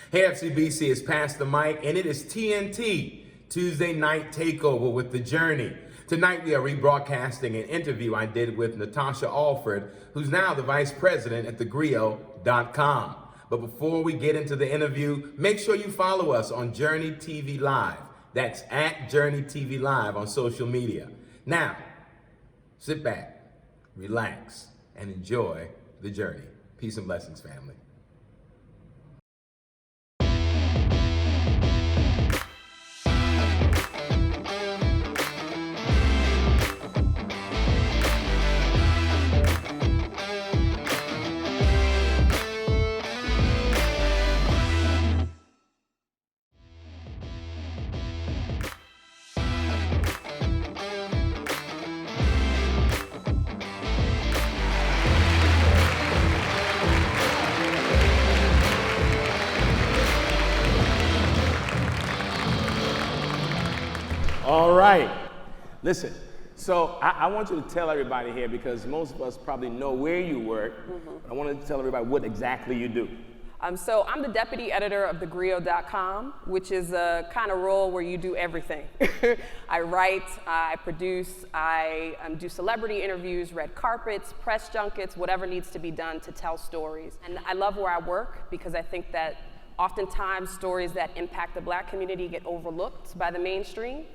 Hey, FCBC, it's Pass the Mic, and it is TNT, Tuesday Night Takeover with The Journey. Tonight we are rebroadcasting an interview I did with Natasha Alford, who's now the vice president at thegrio.com. But before we get into the interview, make sure you follow us on Journey TV Live. That's at Journey TV Live on social media. Now, sit back, relax, and enjoy the journey. Peace and blessings, family. All right. Listen, so I want you to tell everybody here, because most of us probably know where you work. But I want to tell everybody what exactly you do. So I'm the deputy editor of thegrio.com, which is a kind of role where you do everything. I write, I produce, I do celebrity interviews, red carpets, press junkets, whatever needs to be done to tell stories. And I love where I work because I think that oftentimes stories that impact the Black community get overlooked by the mainstream.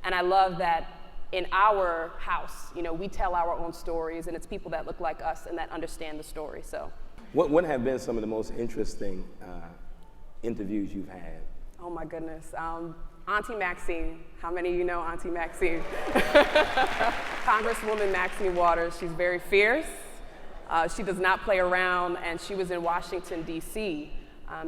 And I love that in our house, you know, we tell our own stories, and it's people that look like us and that understand the story. So, What have been some of the most interesting interviews you've had? oh my goodness, Auntie Maxine. How many of you know Auntie Maxine? Congresswoman Maxine Waters. She's very fierce. She does not play around, and she was in Washington, D.C.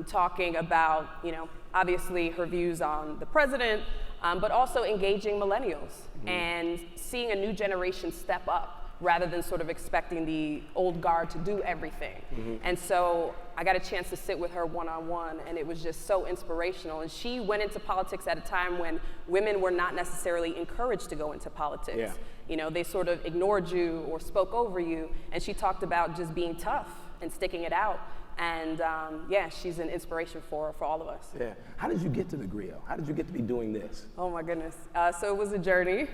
Talking about, you know, obviously her views on the president, but also engaging millennials and seeing a new generation step up rather than sort of expecting the old guard to do everything. And so I got a chance to sit with her one-on-one, and it was just so inspirational. And she went into politics at a time when women were not necessarily encouraged to go into politics. Yeah. You know, they sort of ignored you or spoke over you, and she talked about just being tough and sticking it out. And yeah, she's an inspiration for all of us. Yeah. How did you get to the grill? How did you get to be doing this? Oh my goodness. So it was a journey.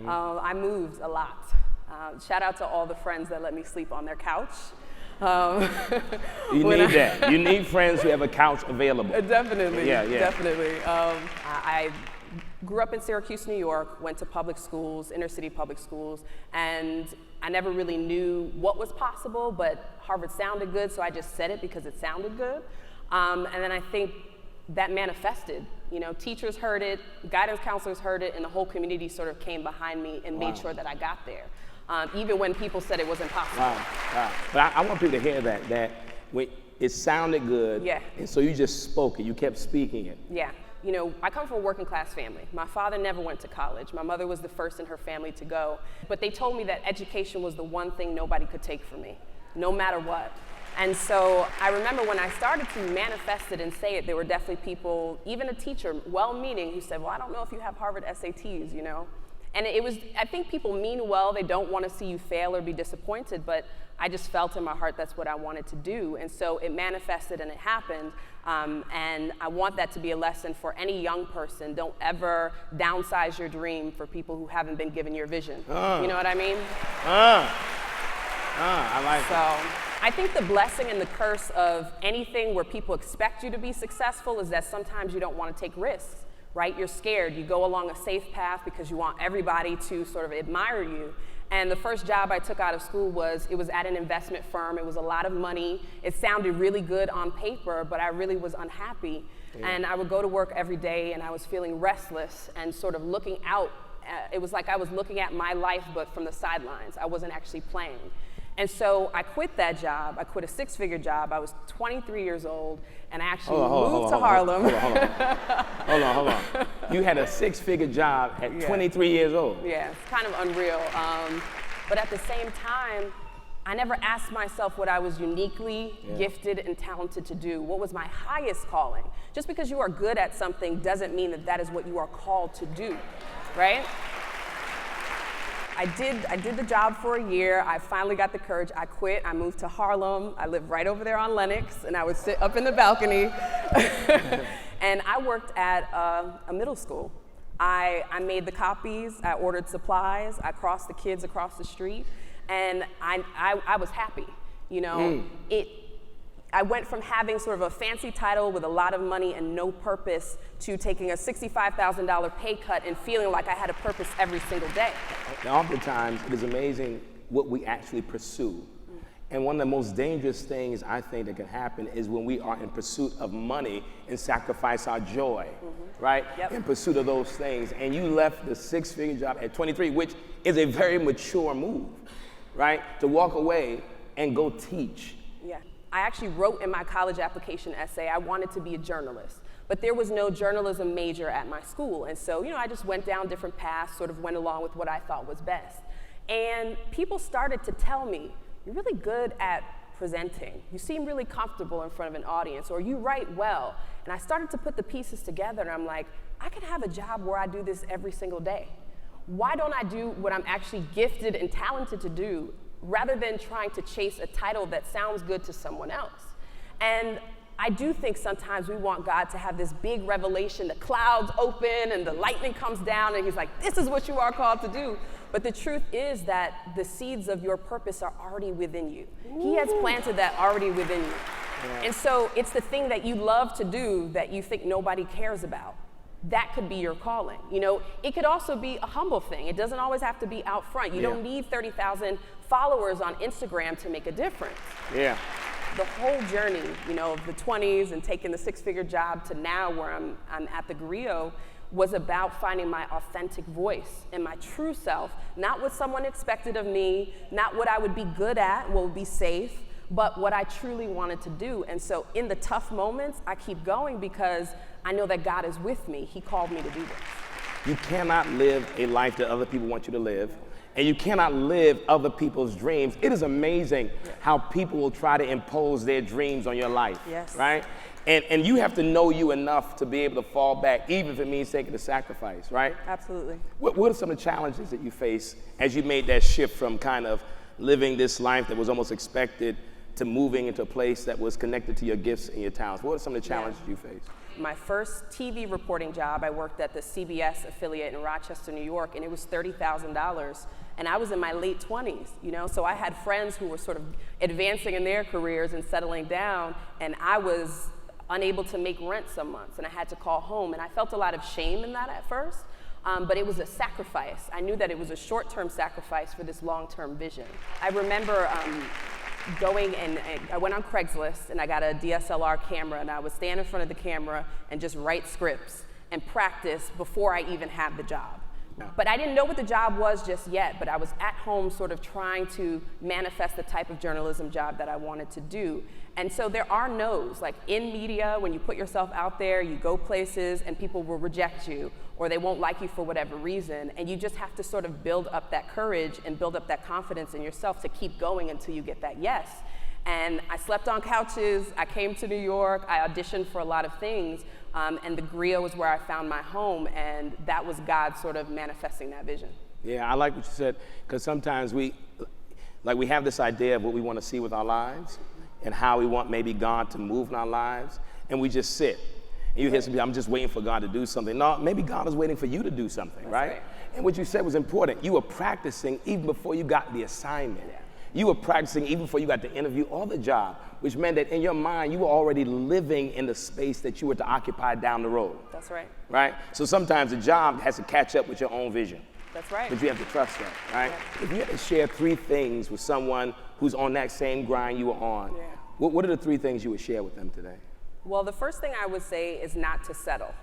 I moved a lot. Shout out to all the friends that let me sleep on their couch. You need that. You need friends who have a couch available. Definitely. Yeah. Definitely. I grew up in Syracuse, New York, went to public schools, inner city public schools, and I never really knew what was possible, but Harvard sounded good, so I just said it because it sounded good. And then I think that manifested. You know, teachers heard it, guidance counselors heard it, and the whole community sort of came behind me and made sure that I got there, even when people said it wasn't possible. Wow. But I want people to hear that when it sounded good, and so you just spoke it, you kept speaking it. Yeah. You know, I come from a working class family. My father never went to college. My mother was the first in her family to go. But they told me that education was the one thing nobody could take from me, no matter what. And so I remember when I started to manifest it and say it, there were definitely people, even a teacher, well-meaning, who said, well, I don't know if you have Harvard SATs, you know? And it was, I think people mean well, they don't want to see you fail or be disappointed, but I just felt in my heart that's what I wanted to do. And so it manifested and it happened. And I want that to be a lesson for any young person. Don't ever downsize your dream for people who haven't been given your vision. You know what I mean? I like So I think the blessing and the curse of anything where people expect you to be successful is that sometimes you don't want to take risks. Right? You're scared. You go along a safe path because you want everybody to sort of admire you. And the first job I took out of school was at an investment firm. It was a lot of money. It sounded really good on paper, but I really was unhappy. Yeah. And I would go to work every day and I was feeling restless and sort of looking out. It was like I was looking at my life, but from the sidelines. I wasn't actually playing. And so I quit that job. I quit a six-figure job. I was 23 years old, and I actually moved to Harlem. Hold on. You had a six-figure job at 23 years old. Yeah, it's kind of unreal. But at the same time, I never asked myself what I was uniquely gifted and talented to do. What was my highest calling? Just because you are good at something doesn't mean that that is what you are called to do, right? I did the job for a year. I finally got the courage. I quit. I moved to Harlem. I lived right over there on Lenox, and I would sit up in the balcony. And I worked at a middle school. I made the copies. I ordered supplies. I crossed the kids across the street, and I was happy. You know, I went from having sort of a fancy title with a lot of money and no purpose to taking a $65,000 pay cut and feeling like I had a purpose every single day. Now, oftentimes, it is amazing what we actually pursue. And one of the most dangerous things I think that can happen is when we are in pursuit of money and sacrifice our joy, right? Yep. In pursuit of those things. And you left the six-figure job at 23, which is a very mature move, right? To walk away and go teach. Yeah. I actually wrote in my college application essay, I wanted to be a journalist, but there was no journalism major at my school. And so, I just went down different paths, sort of went along with what I thought was best. And people started to tell me, you're really good at presenting. You seem really comfortable in front of an audience, or you write well. And I started to put the pieces together, and I'm like, I could have a job where I do this every single day. Why don't I do what I'm actually gifted and talented to do, rather than trying to chase a title that sounds good to someone else? And I do think sometimes we want God to have this big revelation, the clouds open and the lightning comes down and he's like, this is what you are called to do. But the truth is that the seeds of your purpose are already within you. He has planted that already within you. Yeah. And so it's the thing that you love to do that you think nobody cares about. That could be your calling. It could also be a humble thing. It doesn't always have to be out front. You don't need 30,000 followers on Instagram to make a difference. Yeah. The whole journey, of the 20s and taking the six-figure job to now where I'm at the Griot was about finding my authentic voice and my true self, not what someone expected of me, not what I would be good at, what would be safe, but what I truly wanted to do. And so in the tough moments, I keep going because I know that God is with me. He called me to do this. You cannot live a life that other people want you to live, and you cannot live other people's dreams. It is amazing how people will try to impose their dreams on your life, right? And you have to know you enough to be able to fall back, even if it means taking the sacrifice, right? Absolutely. What are some of the challenges that you face as you made that shift from kind of living this life that was almost expected to moving into a place that was connected to your gifts and your talents? What are some of the challenges you face? My first TV reporting job, I worked at the CBS affiliate in Rochester, New York, and it was $30,000. And I was in my late 20s, so I had friends who were sort of advancing in their careers and settling down, and I was unable to make rent some months, and I had to call home. And I felt a lot of shame in that at first, but it was a sacrifice. I knew that it was a short-term sacrifice for this long-term vision. I remember going and I went on Craigslist and I got a DSLR camera, and I would stand in front of the camera and just write scripts and practice before I even had the job. But I didn't know what the job was just yet, but I was at home sort of trying to manifest the type of journalism job that I wanted to do. And so there are no's. Like in media, when you put yourself out there, you go places and people will reject you or they won't like you for whatever reason. And you just have to sort of build up that courage and build up that confidence in yourself to keep going until you get that yes. And I slept on couches, I came to New York, I auditioned for a lot of things, and the Griot was where I found my home, and that was God sort of manifesting that vision. Yeah, I like what you said, because sometimes we have this idea of what we want to see with our lives and how we want maybe God to move in our lives, and we just sit. And you hear some people, I'm just waiting for God to do something. No, maybe God is waiting for you to do something, right? And what you said was important. You were practicing even before you got the assignment. Yeah. You were practicing even before you got the interview or the job, which meant that in your mind, you were already living in the space that you were to occupy down the road. That's right. Right? So sometimes the job has to catch up with your own vision. That's right. But you have to trust that, right? Yeah. If you had to share 3 things with someone who's on that same grind you were on, what are the 3 things you would share with them today? Well, the first thing I would say is not to settle,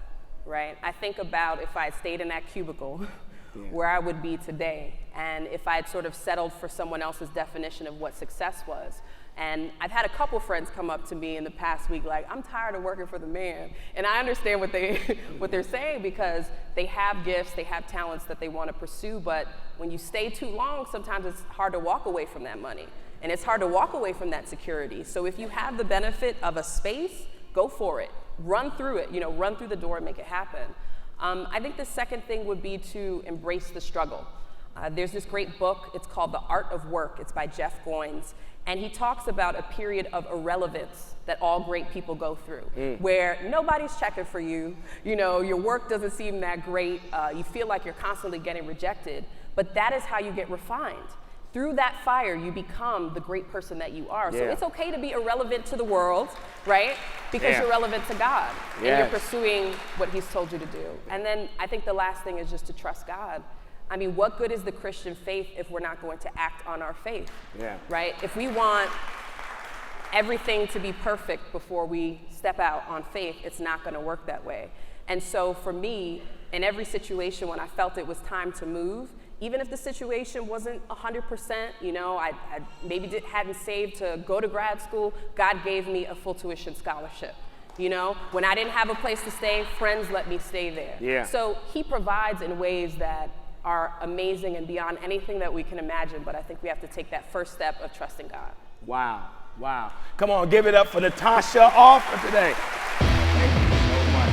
right? I think about if I had stayed in that cubicle, where I would be today, and if I had sort of settled for someone else's definition of what success was. And I've had a couple friends come up to me in the past week like, I'm tired of working for the man. And I understand what they're saying, because they have gifts, they have talents that they want to pursue, but when you stay too long, sometimes it's hard to walk away from that money. And it's hard to walk away from that security. So if you have the benefit of a space, go for it. Run through it, run through the door and make it happen. I think the second thing would be to embrace the struggle. There's this great book, it's called The Art of Work. It's by Jeff Goins. And he talks about a period of irrelevance that all great people go through, where nobody's checking for you, you know, your work doesn't seem that great, you feel like you're constantly getting rejected, but that is how you get refined. Through that fire, you become the great person that you are. So it's okay to be irrelevant to the world, right? Because you're relevant to God, and you're pursuing what he's told you to do. And then I think the last thing is just to trust God. I mean, what good is the Christian faith if we're not going to act on our faith, right? If we want everything to be perfect before we step out on faith, it's not gonna work that way. And so for me, in every situation when I felt it was time to move, even if the situation wasn't 100%, you know, I maybe hadn't saved to go to grad school, God gave me a full tuition scholarship. You know, when I didn't have a place to stay, friends let me stay there. So he provides in ways that are amazing and beyond anything that we can imagine, but I think we have to take that first step of trusting God. Wow, wow. Come on, give it up for Natasha Alford today. Thank you so much.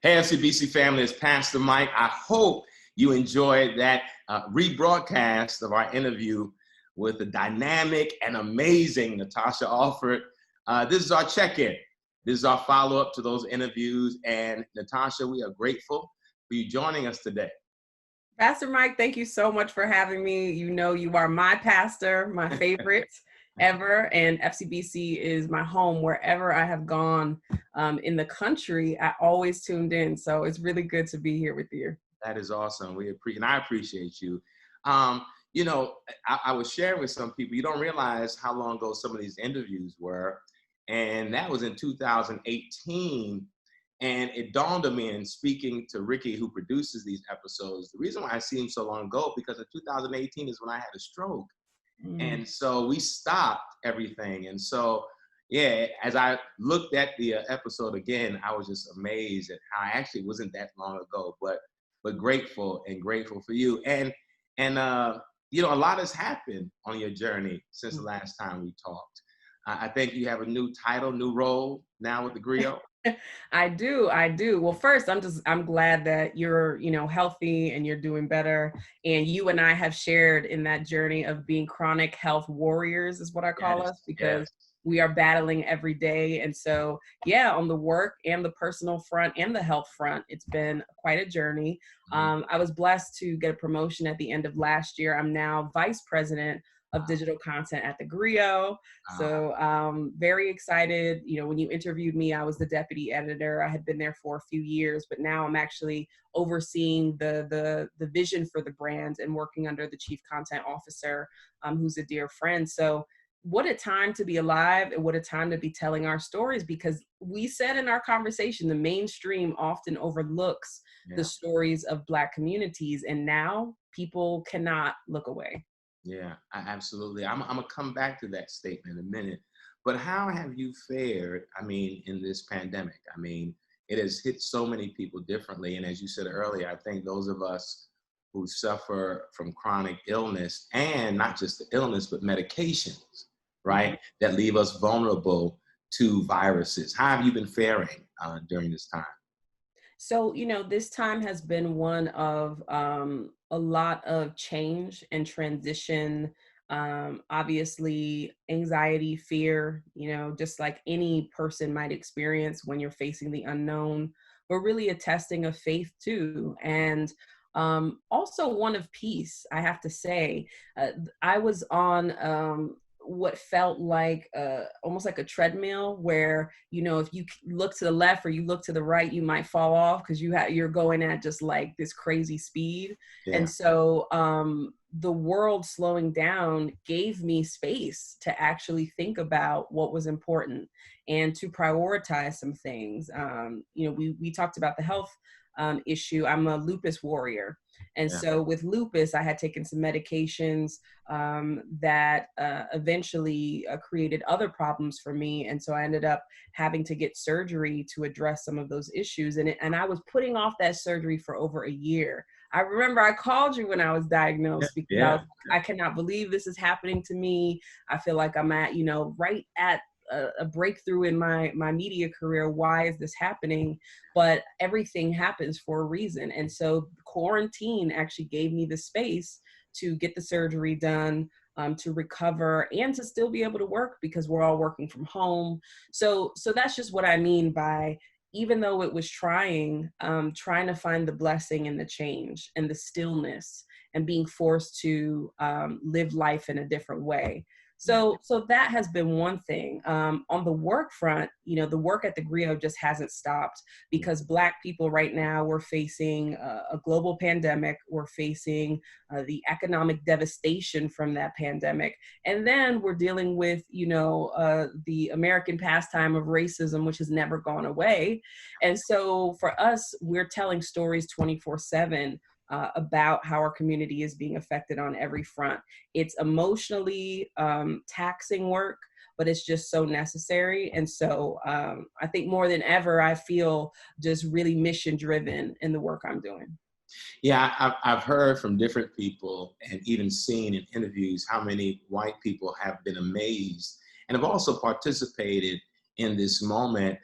Hey, FCBC family, it's Pastor Mike. I hope you enjoyed that rebroadcast of our interview with the dynamic and amazing Natasha Alford. This is our check-in. This is our follow-up to those interviews. And Natasha, we are grateful for you joining us today. Pastor Mike, thank you so much for having me. You know, you are my pastor, my favorite ever, and FCBC is my home. Wherever I have gone in the country, I always tuned in. So it's really good to be here with you. That is awesome. And I appreciate you. You know, I was sharing with some people, you don't realize how long ago some of these interviews were. And that was in 2018. And it dawned on me in speaking to Ricky, who produces these episodes, the reason why I seem so long ago, because in 2018 is when I had a stroke. And so we stopped everything. And so, yeah, as I looked at the episode again, I was just amazed at how actually it wasn't that long ago, but grateful for you. And you know, a lot has happened on your journey since the last time we talked. I think you have a new title, new role now with the Griot. I do. Well, first, I'm glad that you're, you know, healthy and you're doing better. And you and I have shared in that journey of being chronic health warriors is what I call us, because we are battling every day. And so, yeah, on the work and the personal front and the health front, it's been quite a journey. I was blessed to get a promotion at the end of last year. I'm now vice president of digital content at the Griot. So very excited. You know, when you interviewed me, I was the deputy editor. I had been there for a few years, but now I'm actually overseeing the vision for the brand and working under the chief content officer, who's a dear friend. So what a time to be alive, and what a time to be telling our stories, because we said in our conversation, the mainstream often overlooks the stories of Black communities, and now people cannot look away. Yeah, absolutely. I'm gonna come back to that statement in a minute. But how have you fared, I mean, in this pandemic? I mean, it has hit so many people differently. And as you said earlier, I think those of us who suffer from chronic illness, and not just the illness, but medications, right, that leave us vulnerable to viruses. How have you been faring during this time? So, you know, this time has been one of a lot of change and transition. Obviously, anxiety, fear, you know, just like any person might experience when you're facing the unknown, but really a testing of faith too. And also one of peace, I have to say. I was on what felt like almost like a treadmill, where, you know, if you look to the left or you look to the right, you might fall off because you're going at just like this crazy speed. And so the world slowing down gave me space to actually think about what was important and to prioritize some things. You know, we talked about the health issue. I'm a lupus warrior. And so with lupus, I had taken some medications that eventually created other problems for me. And so I ended up having to get surgery to address some of those issues. And I was putting off that surgery for over a year. I remember I called you when I was diagnosed because I was Yeah. like, I cannot believe this is happening to me. I feel like I'm at, right at a breakthrough in my media career. Why is this happening? But everything happens for a reason. And so quarantine actually gave me the space to get the surgery done, to recover, and to still be able to work because we're all working from home. So that's just what I mean by, even though it was trying to find the blessing in the change and the stillness and being forced to live life in a different way. So that has been one thing. On the work front, the work at the Griot just hasn't stopped because Black people right now, we're facing a global pandemic. We're facing the economic devastation from that pandemic. And then we're dealing with, the American pastime of racism, which has never gone away. And so for us, we're telling stories 24/7 about how our community is being affected on every front. It's emotionally taxing work, but it's just so necessary. And so I think more than ever, I feel just really mission driven in the work I'm doing. Yeah, I've heard from different people and even seen in interviews how many white people have been amazed and have also participated in this moment.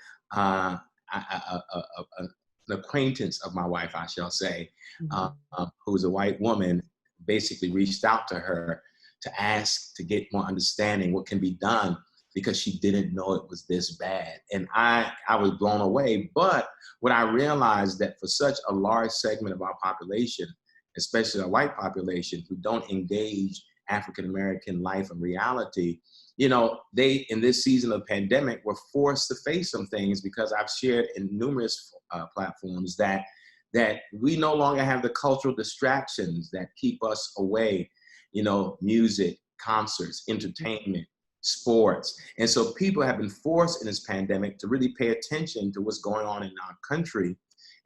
An acquaintance of my wife, I shall say, who's a white woman, basically reached out to her to ask to get more understanding what can be done because she didn't know it was this bad. And I was blown away. But what I realized that for such a large segment of our population, especially our white population who don't engage African-American life and reality, they, in this season of pandemic, were forced to face some things because I've shared in numerous platforms that we no longer have the cultural distractions that keep us away, music, concerts, entertainment, sports. And so people have been forced in this pandemic to really pay attention to what's going on in our country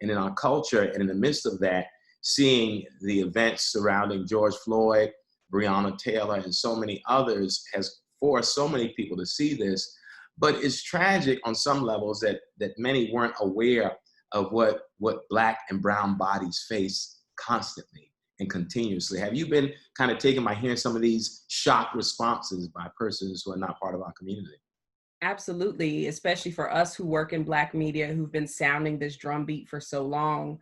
and in our culture. And in the midst of that, seeing the events surrounding George Floyd, Breonna Taylor, and so many others has forced so many people to see this. But it's tragic on some levels that many weren't aware of what Black and brown bodies face constantly and continuously. Have you been kind of taken by hearing some of these shock responses by persons who are not part of our community? Absolutely, especially for us who work in Black media, who've been sounding this drumbeat for so long.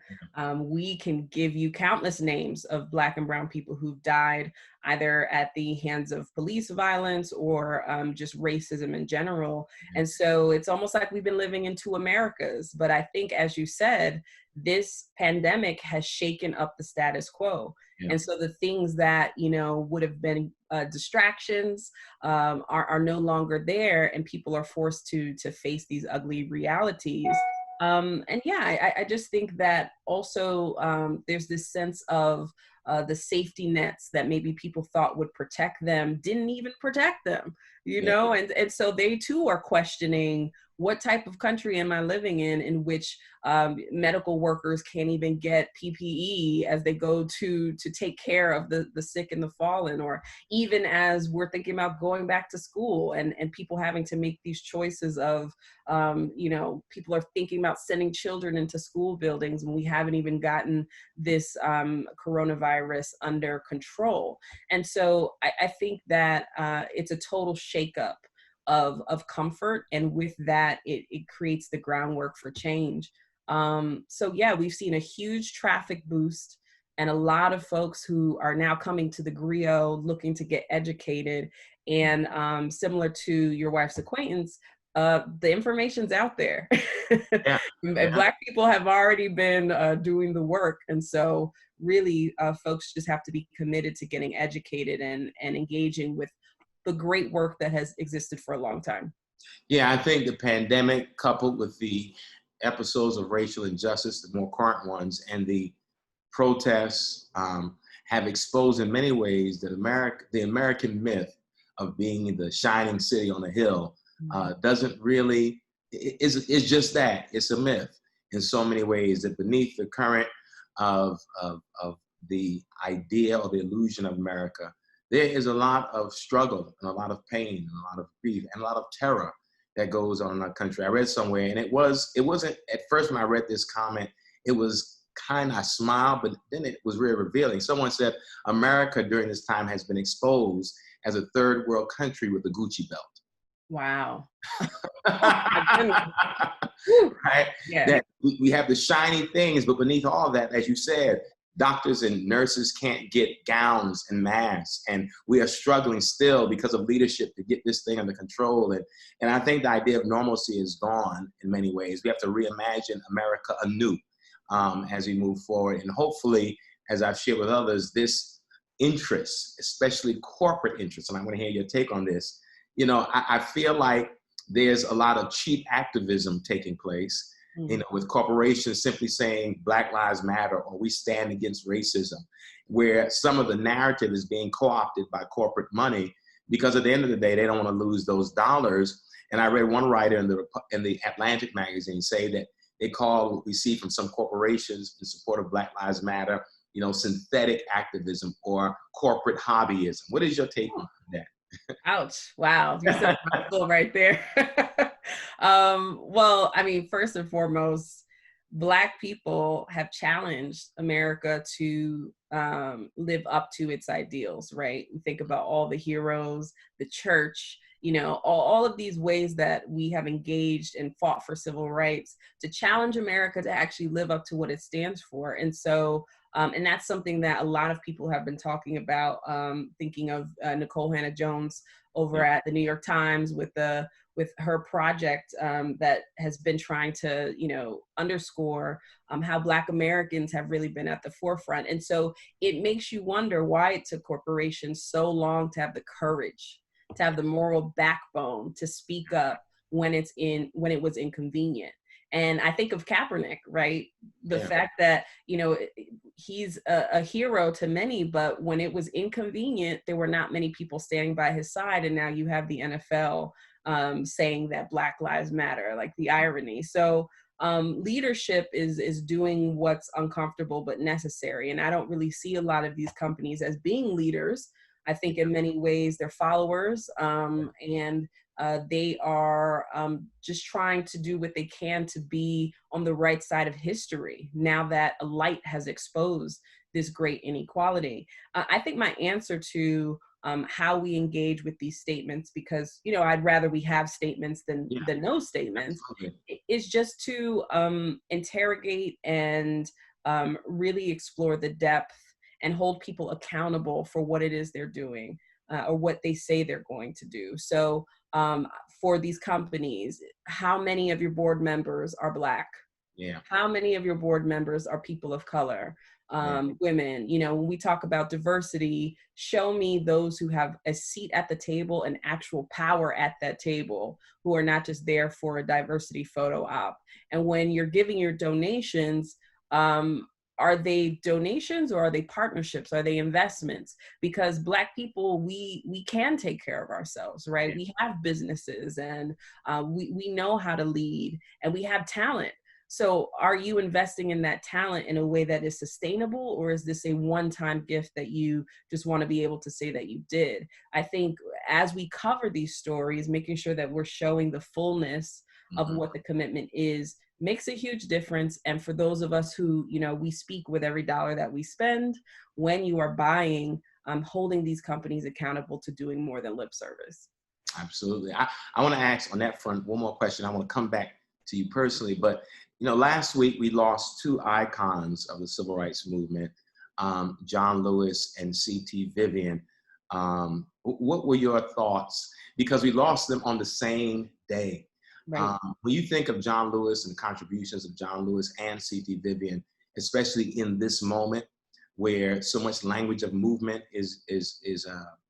We can give you countless names of Black and brown people who've died either at the hands of police violence or just racism in general. And so it's almost like we've been living in two Americas. But I think, as you said, this pandemic has shaken up the status quo. And so the things that, would have been distractions are no longer there, and people are forced to face these ugly realities. And yeah, I just think that also there's this sense of the safety nets that maybe people thought would protect them didn't even protect them, and so they too are questioning, what type of country am I living in which medical workers can't even get PPE as they go to take care of the sick and the fallen, or even as we're thinking about going back to school and people having to make these choices of, people are thinking about sending children into school buildings when we haven't even gotten this coronavirus under control. And so I think that it's a total shakeup of comfort, and with that it creates the groundwork for change. So yeah, we've seen a huge traffic boost and a lot of folks who are now coming to the Griot looking to get educated. And similar to your wife's acquaintance, the information's out there. Black people have already been doing the work, and so really folks just have to be committed to getting educated and engaging with the great work that has existed for a long time. Yeah, I think the pandemic, coupled with the episodes of racial injustice, the more current ones, and the protests have exposed in many ways that the American myth of being the shining city on a hill doesn't really, it's just that, it's a myth in so many ways, that beneath the current of the idea or the illusion of America, there is a lot of struggle and a lot of pain and a lot of grief and a lot of terror that goes on in our country. I read somewhere, and it wasn't at first when I read this comment, it was I smiled, but then it was very revealing. Someone said America during this time has been exposed as a third world country with a Gucci belt. Wow. My goodness. Whew. Right? Yeah. That we have the shiny things, but beneath all that, as you said, doctors and nurses can't get gowns and masks, and we are struggling still because of leadership to get this thing under control. And I think the idea of normalcy is gone in many ways. We have to reimagine America anew as we move forward, and hopefully, as I've shared with others, this interest, especially corporate interest, and I want to hear your take on this. You know, I feel like there's a lot of cheap activism taking place, you know, with corporations simply saying Black Lives Matter or we stand against racism, where some of the narrative is being co-opted by corporate money, because at the end of the day, they don't want to lose those dollars. And I read one writer in the Atlantic magazine say that they call what we see from some corporations in support of Black Lives Matter, you know, synthetic activism or corporate hobbyism. What is your take on that? Ouch. Wow. You said a mouthful right there. Well, I mean, first and foremost, Black people have challenged America to live up to its ideals, right? We think about all the heroes, the church, you know, all of these ways that we have engaged and fought for civil rights to challenge America to actually live up to what it stands for. And so, and that's something that a lot of people have been talking about, thinking of Nicole Hannah-Jones over at the New York Times with her project that has been trying to, you know, underscore how Black Americans have really been at the forefront. And so it makes you wonder why it took corporations so long to have the courage, to have the moral backbone to speak up when it was inconvenient. And I think of Kaepernick, right? The fact that, you know, he's a hero to many, but when it was inconvenient, there were not many people standing by his side. And now you have the NFL saying that Black Lives Matter, like the irony. So leadership is doing what's uncomfortable but necessary. And I don't really see a lot of these companies as being leaders. I think in many ways they're followers, and they are just trying to do what they can to be on the right side of history now that a light has exposed this great inequality. I think my answer to how we engage with these statements, because, you know, I'd rather we have statements than no statements, is just to interrogate and really explore the depth and hold people accountable for what it is they're doing or what they say they're going to do. So for these companies, how many of your board members are Black? How many of your board members are people of color, women? You know, when we talk about diversity, show me those who have a seat at the table and actual power at that table, who are not just there for a diversity photo op. And when you're giving your donations, are they donations or are they partnerships? Are they investments? Because Black people, we can take care of ourselves, right? We have businesses and we know how to lead and we have talent. So are you investing in that talent in a way that is sustainable, or is this a one-time gift that you just want to be able to say that you did? I think as we cover these stories, making sure that we're showing the fullness of what the commitment is makes a huge difference. And for those of us who, you know, we speak with every dollar that we spend, when you are buying, holding these companies accountable to doing more than lip service. Absolutely. I want to ask on that front one more question. I want to come back to you personally, but you know, last week we lost two icons of the civil rights movement, John Lewis and C.T. Vivian. What were your thoughts? Because we lost them on the same day. Right. When you think of John Lewis and the contributions of John Lewis and C.T. Vivian, especially in this moment where so much language of movement is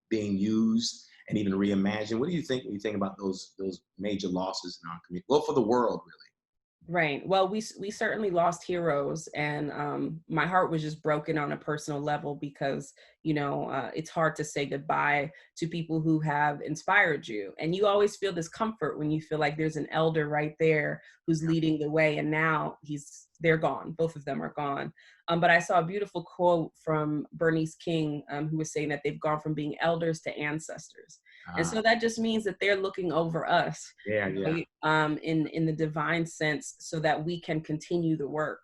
being used and even reimagined, what do you think when you think about those major losses in our community? Well, for the world, really. Right. Well, we certainly lost heroes, and my heart was just broken on a personal level because, you know, it's hard to say goodbye to people who have inspired you. And you always feel this comfort when you feel like there's an elder right there who's leading the way, and now they're gone. Both of them are gone. But I saw a beautiful quote from Bernice King, who was saying that they've gone from being elders to ancestors. And so that just means that they're looking over us, right? In the divine sense, so that we can continue the work.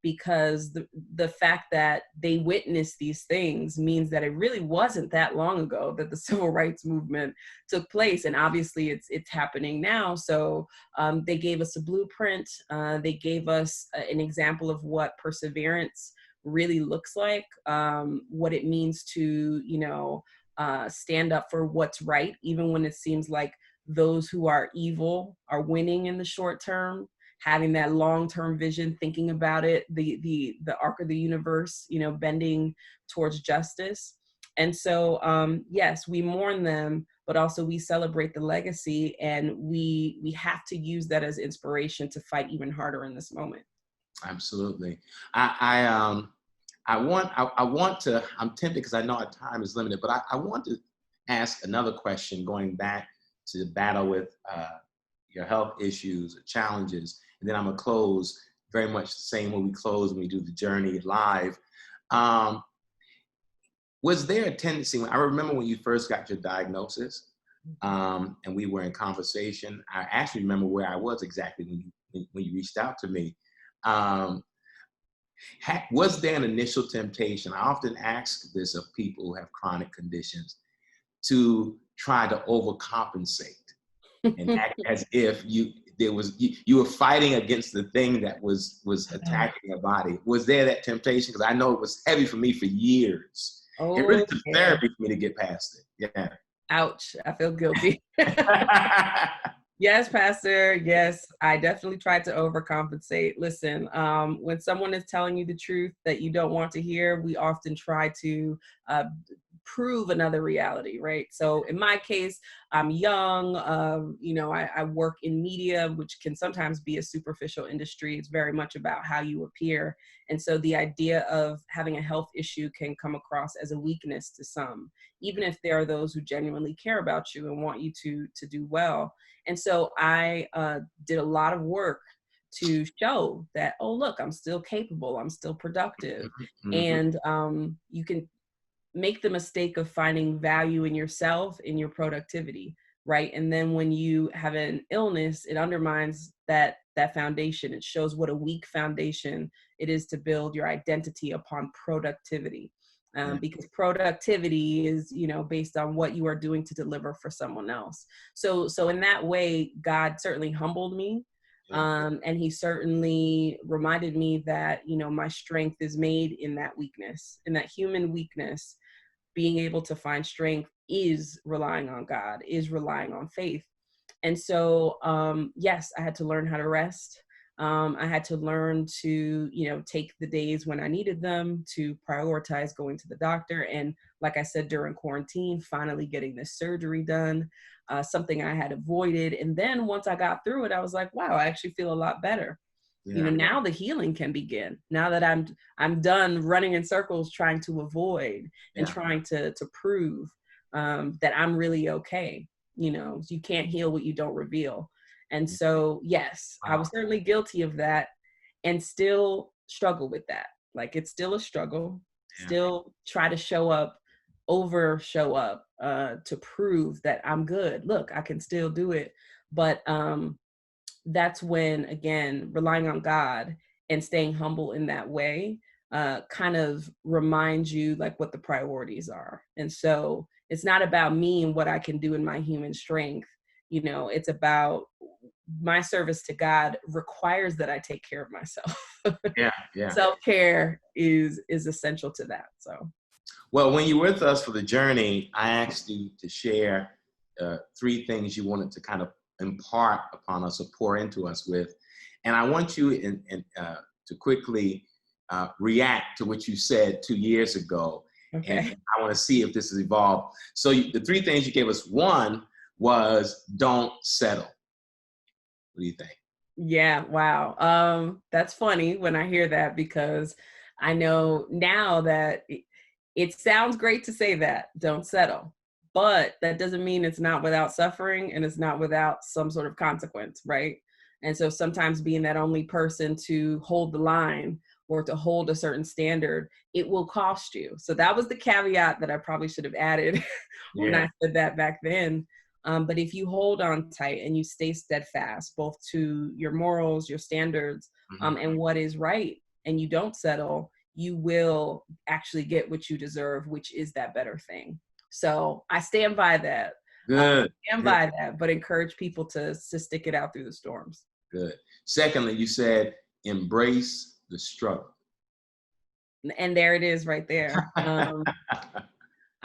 because the fact that they witnessed these things means that it really wasn't that long ago that the civil rights movement took place. And obviously it's happening now. So they gave us a blueprint. They gave us an example of what perseverance really looks like, what it means to, stand up for what's right, even when it seems like those who are evil are winning in the short term, having that long-term vision, thinking about it, the arc of the universe, bending towards justice. And so, yes, we mourn them, but also we celebrate the legacy, and we have to use that as inspiration to fight even harder in this moment. Absolutely. I want to, I'm tempted because I know our time is limited, but I want to ask another question going back to the battle with your health issues, challenges, and then I'm gonna close very much the same way we close when we do the journey live. Was there a tendency, I remember when you first got your diagnosis, and we were in conversation, I actually remember where I was exactly when you reached out to me. Was there an initial temptation? I often ask this of people who have chronic conditions to try to overcompensate and act as if you were fighting against the thing that was attacking your body. Was there that temptation? Because I know it was heavy for me for years. Oh, it really took yeah. therapy for me to get past it. Yeah. Ouch, I feel guilty. Yes, Pastor. Yes, I definitely tried to overcompensate. Listen, when someone is telling you the truth that you don't want to hear, we often try to prove another reality, right? So in my case, I'm young, I work in media, which can sometimes be a superficial industry. It's very much about how you appear. And so the idea of having a health issue can come across as a weakness to some, even if there are those who genuinely care about you and want you to do well. And so I did a lot of work to show that, oh, look, I'm still capable, I'm still productive. Mm-hmm. And you can make the mistake of finding value in yourself, in your productivity, right? And then when you have an illness, it undermines that foundation. It shows what a weak foundation it is to build your identity upon productivity. Because productivity is, based on what you are doing to deliver for someone else. So in that way, God certainly humbled me. And he certainly reminded me that, my strength is made in that weakness, in that human weakness. Being able to find strength is relying on God, is relying on faith. And so, yes, I had to learn how to rest. I had to learn to, take the days when I needed them, to prioritize going to the doctor. And like I said, during quarantine, finally getting this surgery done, something I had avoided. And then once I got through it, I was like, wow, I actually feel a lot better. Yeah. Now the healing can begin. Now that I'm done running in circles trying to avoid and trying to prove that I'm really okay. You can't heal what you don't reveal. And so, yes, I was certainly guilty of that and still struggle with that. Like, it's still a struggle, still try to show up to prove that I'm good. Look, I can still do it. But that's when, again, relying on God and staying humble in that way kind of reminds you like what the priorities are. And so it's not about me and what I can do in my human strength. It's about my service to God requires that I take care of myself. Yeah. Self-care is essential to that. So, well, when you're with us for the journey, I asked you to share 3 things you wanted to kind of impart upon us or pour into us with. And I want you to quickly react to what you said 2 years ago. okay. And I want to see if this has evolved. So the 3 things you gave us, one was don't settle. What do you think? Yeah, wow. That's funny when I hear that, because I know now that it sounds great to say that, don't settle. But that doesn't mean it's not without suffering and it's not without some sort of consequence, right? And so sometimes being that only person to hold the line or to hold a certain standard, it will cost you. So that was the caveat that I probably should have added when I said that back then. But if you hold on tight and you stay steadfast, both to your morals, your standards, and what is right, and you don't settle, you will actually get what you deserve, which is that better thing. So I stand by that. Good. Stand by that, but encourage people to stick it out through the storms. Good. Secondly, you said embrace the struggle. And there it is right there.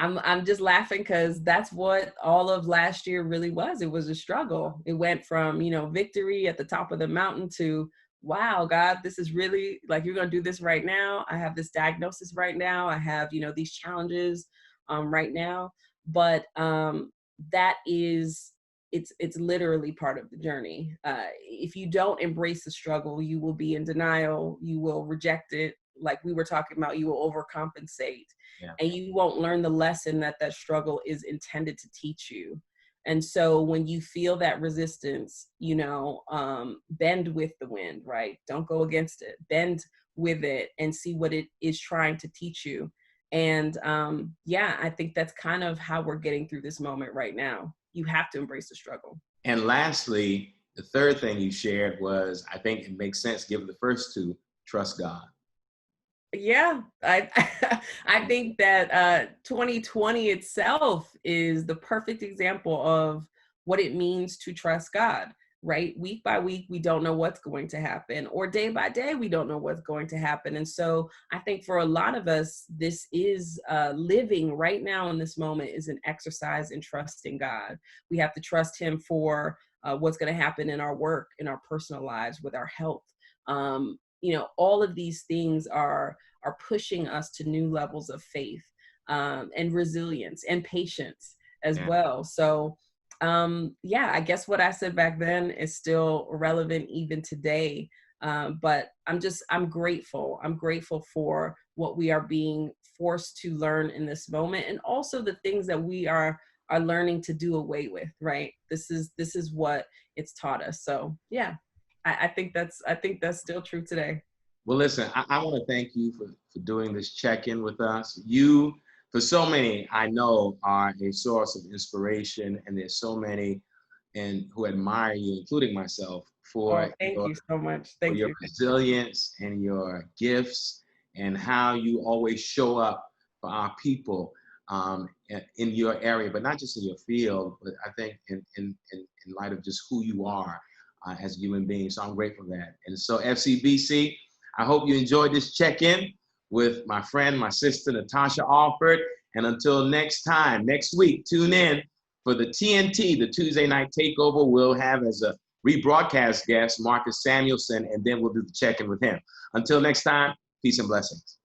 I'm just laughing because that's what all of last year really was. It was a struggle. It went from, victory at the top of the mountain to, wow, God, this is really like, you're going to do this right now. I have this diagnosis right now. I have, these challenges right now. But that is, it's literally part of the journey. If you don't embrace the struggle, you will be in denial. You will reject it. Like we were talking about, you will overcompensate. Yeah. And you won't learn the lesson that struggle is intended to teach you. And so when you feel that resistance, bend with the wind, right? Don't go against it. Bend with it and see what it is trying to teach you. And I think that's kind of how we're getting through this moment right now. You have to embrace the struggle. And lastly, the third thing you shared was, I think it makes sense, given the first two, trust God. Yeah, I think that 2020 itself is the perfect example of what it means to trust God, right? Week by week, we don't know what's going to happen, or day by day, we don't know what's going to happen. And so I think for a lot of us, this is living right now in this moment is an exercise in trusting God. We have to trust him for what's going to happen in our work, in our personal lives, with our health. All of these things are pushing us to new levels of faith and resilience and patience as well. So, I guess what I said back then is still relevant even today. But I'm grateful. I'm grateful for what we are being forced to learn in this moment, and also the things that we are learning to do away with. Right? This is what it's taught us. So, yeah. I think that's still true today. Well, listen, I want to thank you for doing this check-in with us. You, for so many, I know, are a source of inspiration, and there's so many who admire you, including myself, for thank you so much. Thank you. Your resilience and your gifts, and how you always show up for our people in your area, but not just in your field, but I think in light of just who you are as a human being. So I'm grateful for that. And so FCBC, I hope you enjoyed this check-in with my friend, my sister, Natasha Alford. And until next time, next week, tune in for the TNT, the Tuesday Night Takeover. We'll have as a rebroadcast guest, Marcus Samuelson, and then we'll do the check-in with him. Until next time, peace and blessings.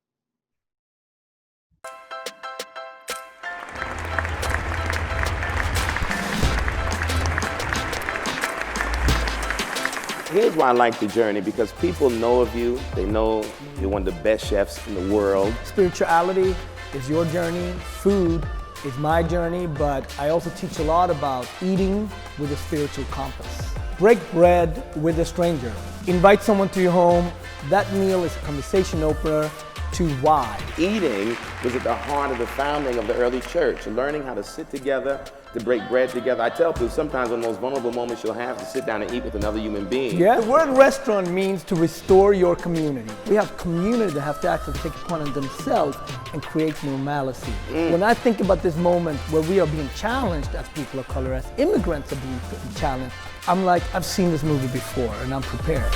Here's why I like the journey, because people know of you. They know you're one of the best chefs in the world. Spirituality is your journey. Food is my journey, but I also teach a lot about eating with a spiritual compass. Break bread with a stranger. Invite someone to your home. That meal is a conversation opener to why. Eating was at the heart of the founding of the early church, learning how to sit together, to break bread together. I tell people sometimes in those vulnerable moments you'll have to sit down and eat with another human being. Yeah, the word restaurant means to restore your community. We have community that have to actually take it upon themselves and create normalcy. When I think about this moment where we are being challenged as people of color, as immigrants are being challenged, I'm like, I've seen this movie before and I'm prepared.